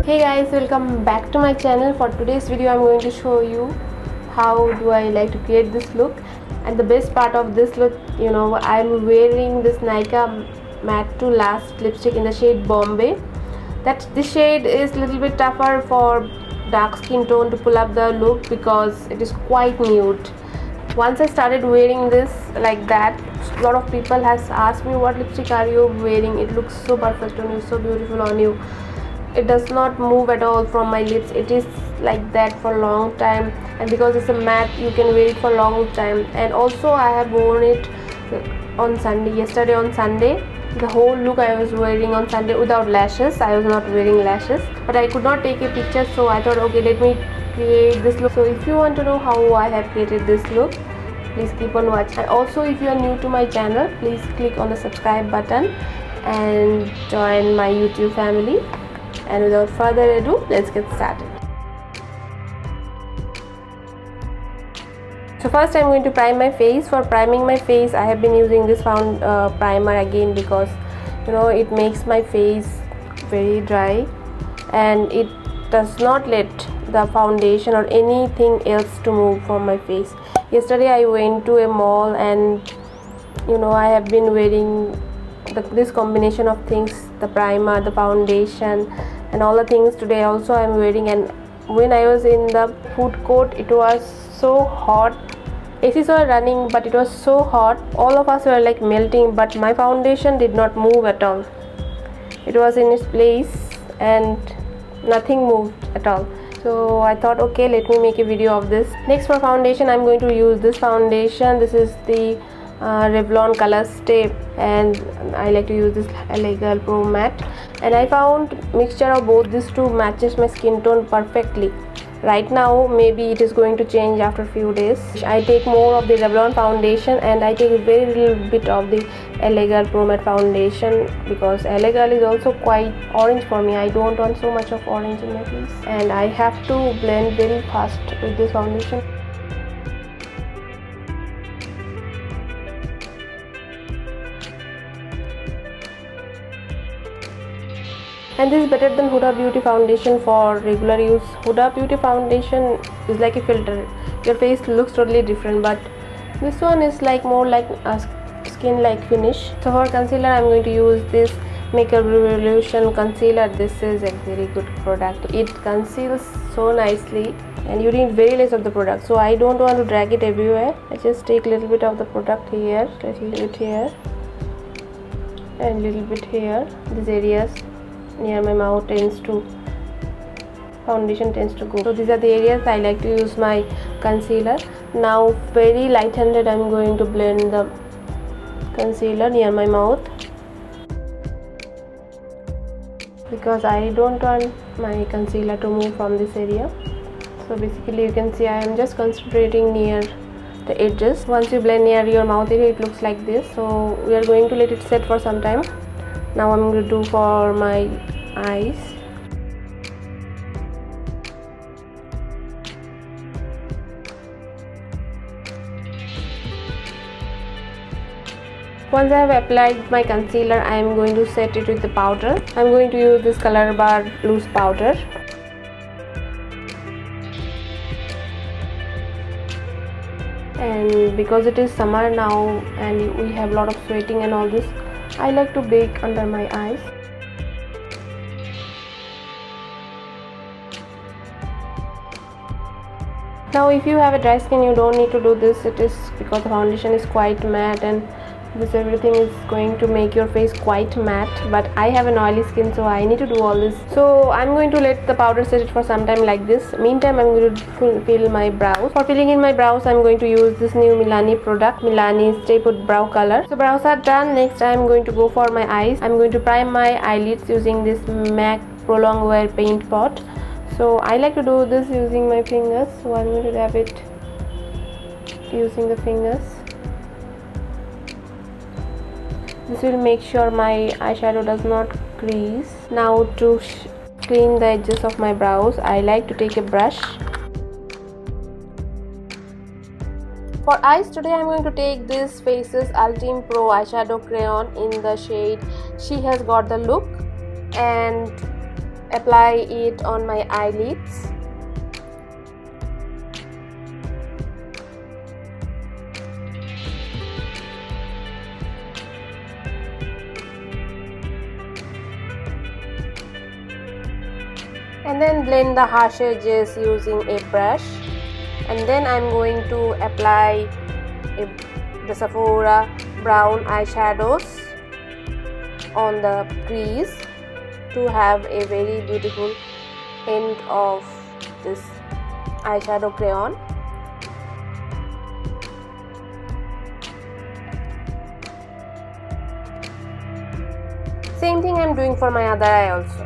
Hey guys, welcome back to my channel. For today's video I'm going to show you how do I like to create this look. And the best part of this look, I'm wearing this Nykaa Matte Lash lipstick in the shade BomBae. This shade is a little bit tougher for dark skin tone to pull up the look because it is quite nude. Once I started wearing this like that, a lot of people has asked me, what lipstick are you wearing? It looks so perfect on you, so beautiful on you. It does not move at all from my lips. It is like that for a long time, and because it's a matte, you can wear it for a long time. And also I have worn it on Sunday, yesterday on Sunday. The whole look I was wearing on Sunday without lashes. I was not wearing lashes, but I could not take a picture, so I thought, okay, let me create this look. So if you want to know how I have created this look, please keep on watching. And also, if you are new to my channel, please click on the subscribe button and join my YouTube family. And without further ado, let's get started. So first I'm going to prime my face. For priming my face, I have been using this primer again because it makes my face very dry and it does not let the foundation or anything else to move from my face. Yesterday I went to a mall and I have been wearing this combination of things, the primer, the foundation and all the things. Today also I am wearing, and when I was in the food court, it was so hot. ACs were running, but it was so hot. All of us were like melting, but my foundation did not move at all. It was in its place and nothing moved at all. So I thought, okay, let me make a video of this. Next, for foundation, I'm going to use this foundation. This is the Revlon Colorstay, and I like to use this Elegant Pro Matte, and I found mixture of both these two matches my skin tone perfectly. Right now, maybe it is going to change after a few days. I take more of the Revlon foundation and I take a very little bit of the Elegant Pro Matte foundation because Elegant is also quite orange for me. I don't want so much of orange in my face, and I have to blend very fast with this foundation. And this is better than Huda Beauty foundation for regular use. Huda Beauty foundation is like a filter. Your face looks totally different, but this one is like more like a skin-like finish. So for concealer, I'm going to use this Makeup Revolution concealer. This is a very good product. It conceals so nicely and you need very less of the product. So I don't want to drag it everywhere. I just take a little bit of the product here, a little bit here, and a little bit here. These areas near my mouth foundation tends to go. So these are the areas I like to use my concealer. Now very light-handed I'm going to blend the concealer near my mouth because I don't want my concealer to move from this area. So basically you can see I am just concentrating near the edges. Once you blend near your mouth area, it looks like this. So we are going to let it set for some time. Now I'm going to do for my eyes. Once I have applied my concealer, I am going to set it with the powder. I'm going to use this Colorbar loose powder. And because it is summer now and we have a lot of sweating and all this, I like to bake under my eyes. Now if you have a dry skin, you don't need to do this. It is because the foundation is quite matte and this everything is going to make your face quite matte, but I have an oily skin, so I need to do all this. So I'm going to let the powder set it for some time like this. Meantime, I'm going to fill my brows. For filling in my brows, I'm going to use this new Milani product, Milani Stay Put Brow Color. So brows are done. Next I'm going to go for my eyes. I'm going to prime my eyelids using this M.A.C Pro Longwear paint pot. So I like to do this using my fingers, so I'm going to dab it using the fingers. This will make sure my eyeshadow does not crease. Now to clean the edges of my brows, I like to take a brush. For eyes, today I am going to take this Faces Ultime Pro Eyeshadow Crayon in the shade She Has Got the Look, and apply it on my eyelids. And then blend the harsh edges using a brush, and then I'm going to apply the Sephora brown eyeshadows on the crease to have a very beautiful end of this eyeshadow crayon. Same thing I'm doing for my other eye also.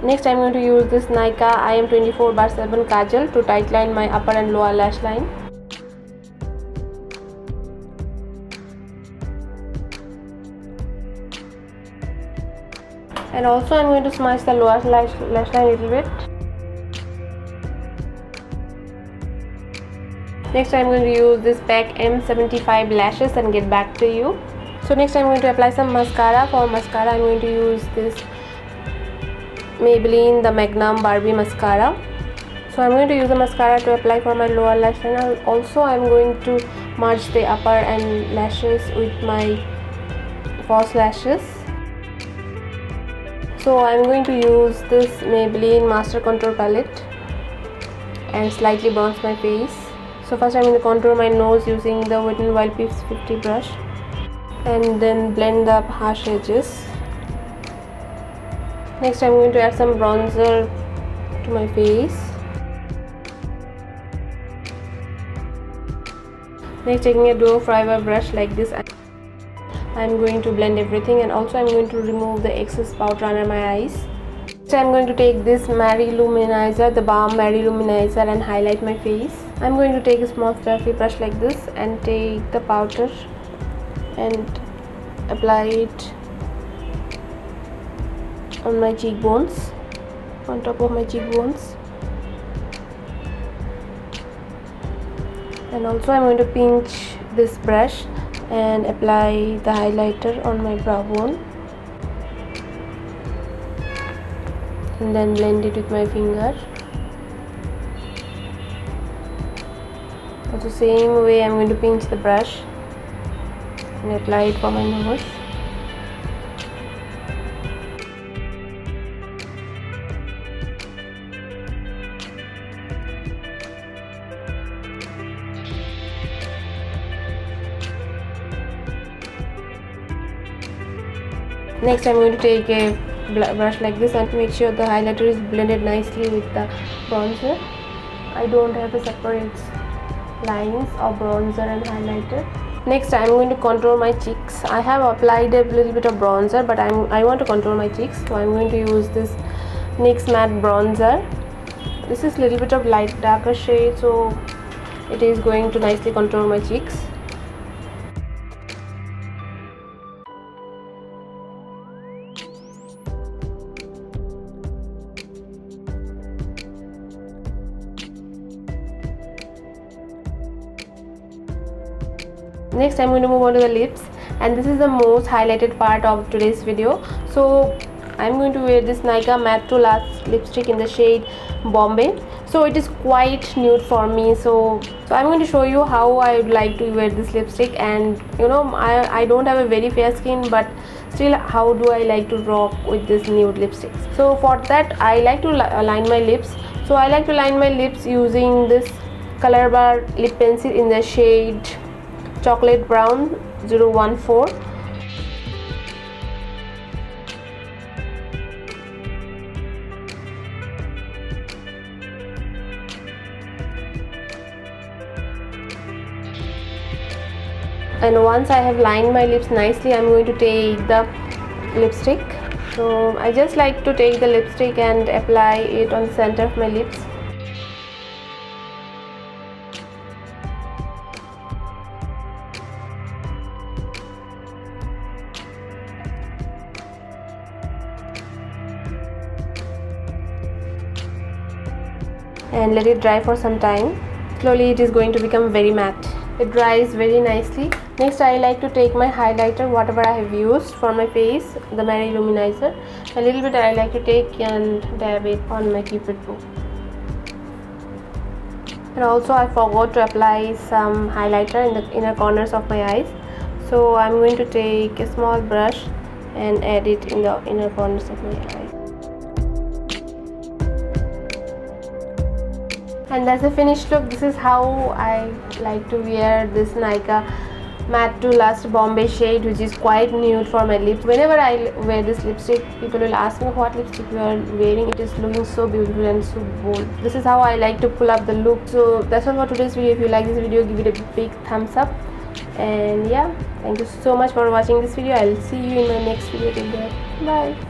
Next, I'm going to use this Nykaa IM24/7 Kajal to tightline my upper and lower lash line. And also I'm going to smudge the lower lash line a little bit. Next, I'm going to use this PAC M75 lashes and get back to you. So next I'm going to apply some mascara. For mascara I'm going to use this Maybelline the Magnum Barbie mascara. So I'm going to use the mascara to apply for my lower lash line. Also I'm going to merge the upper and lashes with my false lashes. So I'm going to use this Maybelline Master Contour Palette and slightly bronze my face. So first I'm going to contour my nose using the Wet n Wild Pips 50 brush and then blend the harsh edges. Next I'm going to add some bronzer to my face. Next, taking a doe fiber brush like this, I'm going to blend everything, and also I'm going to remove the excess powder under my eyes. Next I'm going to take this Mary Luminizer, the Balm Mary Luminizer, and highlight my face. I'm going to take a small fluffy brush like this and take the powder and apply it on my cheekbones, on top of my cheekbones. And also I'm going to pinch this brush and apply the highlighter on my brow bone and then blend it with my finger. Also same way I'm going to pinch the brush and apply it for my nose. Next I'm going to take a brush like this and make sure the highlighter is blended nicely with the bronzer. I don't have a separate lines of bronzer and highlighter. Next I'm going to contour my cheeks. I have applied a little bit of bronzer, but I want to contour my cheeks, so I'm going to use this NYX matte bronzer. This is a little bit of light darker shade, so it is going to nicely contour my cheeks. Next I'm going to move on to the lips, and this is the most highlighted part of today's video. So I'm going to wear this Nykaa Matte to Last lipstick in the shade BomBae. So it is quite nude for me, so I'm going to show you how I would like to wear this lipstick. And you know, I don't have a very fair skin, but still how do I like to rock with this nude lipstick. So for that I like to line my lips. So I like to line my lips using this Colorbar lip pencil in the shade Chocolate Brown 014. And once I have lined my lips nicely, I'm going to take the lipstick. So I just like to take the lipstick and apply it on the center of my lips. and let it dry for some time. Slowly it is going to become very matte. It dries very nicely. Next I like to take my highlighter, whatever I have used for my face, the Mary Luminizer. A little bit I like to take and dab it on my cupid bow. And also I forgot to apply some highlighter in the inner corners of my eyes. So I'm going to take a small brush and add it in the inner corners of my eyes. And that's the finished look. This is how I like to wear this Nykaa Matte to Lust BomBae shade, which is quite nude for my lips. Whenever I wear this lipstick, people will ask me what lipstick you are wearing. It is looking so beautiful and so bold. This is how I like to pull up the look. So that's all for today's video. If you like this video, give it a big thumbs up. And yeah, thank you so much for watching this video. I'll see you in my next video. Till then, bye.